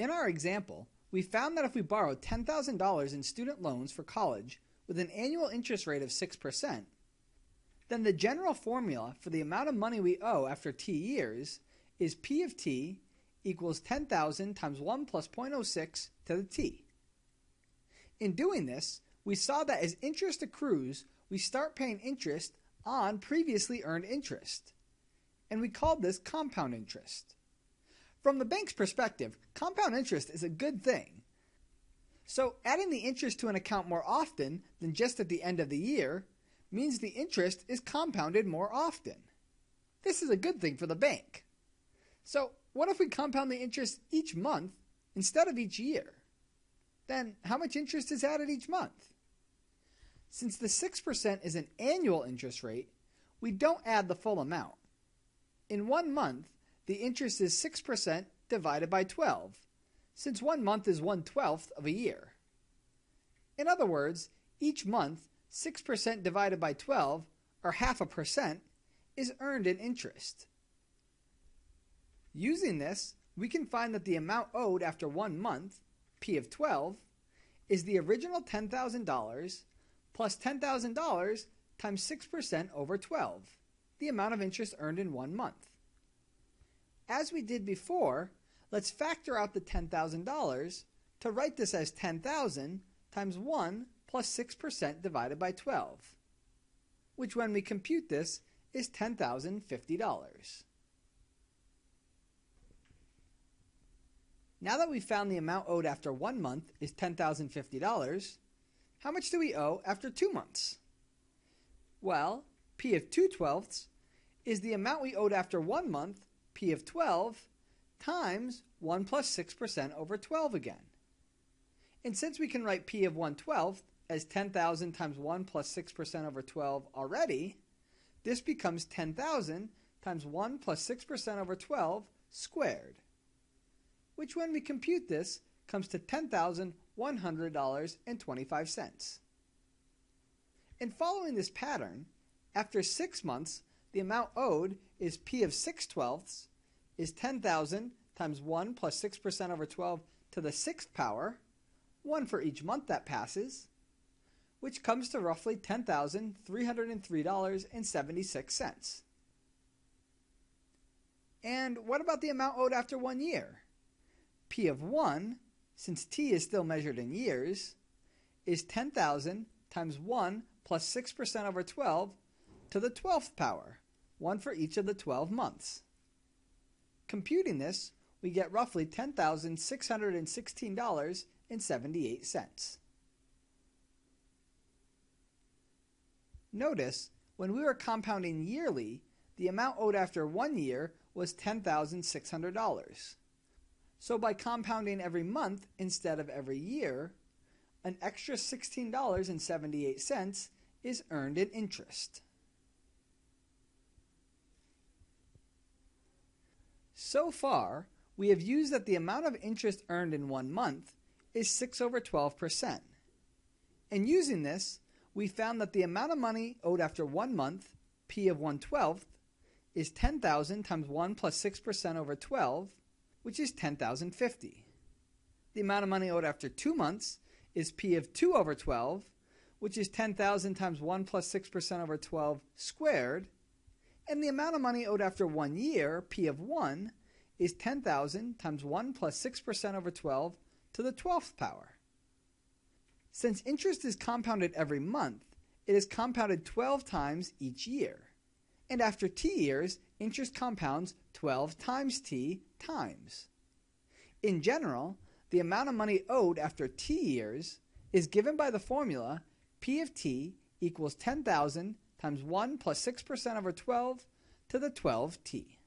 In our example, we found that if we borrow $10,000 in student loans for college with an annual interest rate of 6%, then the general formula for the amount of money we owe after t years is P of t equals 10,000 times 1 plus 0.06 to the t. In doing this, we saw that as interest accrues, we start paying interest on previously earned interest, and we called this compound interest. From the bank's perspective, compound interest is a good thing. So adding the interest to an account more often than just at the end of the year means the interest is compounded more often. This is a good thing for the bank. So what if we compound the interest each month instead of each year? Then how much interest is added each month? Since the 6% is an annual interest rate, we don't add the full amount. In 1 month, the interest is 6% divided by 12, since 1 month is 1/12 of a year. In other words, each month, 6% divided by 12, or 0.5%, is earned in interest. Using this, we can find that the amount owed after 1 month, P of 12, is the original $10,000 plus $10,000 times 6% over 12, the amount of interest earned in 1 month. As we did before, let's factor out the $10,000 to write this as 10,000 times 1 plus 6% divided by 12, which when we compute this is $10,050. Now that we've found the amount owed after 1 month is $10,050, how much do we owe after 2 months? Well, P of 2/12 is the amount we owed after 1 month, P of 12, times 1 plus 6% over 12 again. And since we can write P of 1/12 as 10,000 times 1 plus 6% over 12 already, this becomes 10,000 times 1 plus 6% over 12 squared, which when we compute this comes to $10,100.25. And following this pattern, after 6 months, the amount owed is P of 6/12 is 10,000 times 1 plus 6% over 12 to the 6th power, 1 for each month that passes, which comes to roughly $10,303.76. And what about the amount owed after 1 year? P of 1, since t is still measured in years, is 10,000 times 1 plus 6% over 12 to the 12th power, 1 for each of the 12 months. Computing this, we get roughly $10,616.78. Notice, when we were compounding yearly, the amount owed after 1 year was $10,600. So by compounding every month instead of every year, an extra $16.78 is earned in interest. So far, we have used that the amount of interest earned in 1 month is 6/12%. And using this, we found that the amount of money owed after 1 month, P of 1/12, is 10,000 times 1 plus 6% over 12, which is $10,050. The amount of money owed after 2 months is P of 2/12, which is 10,000 times 1 plus 6% over 12 squared, and the amount of money owed after 1 year, P of 1, is 10,000 times 1 plus 6% over 12 to the 12th power. Since interest is compounded every month, it is compounded 12 times each year. And after t years, interest compounds 12 times t times. In general, the amount of money owed after t years is given by the formula P of t equals 10,000 times 1 plus 6% over 12 to the 12t.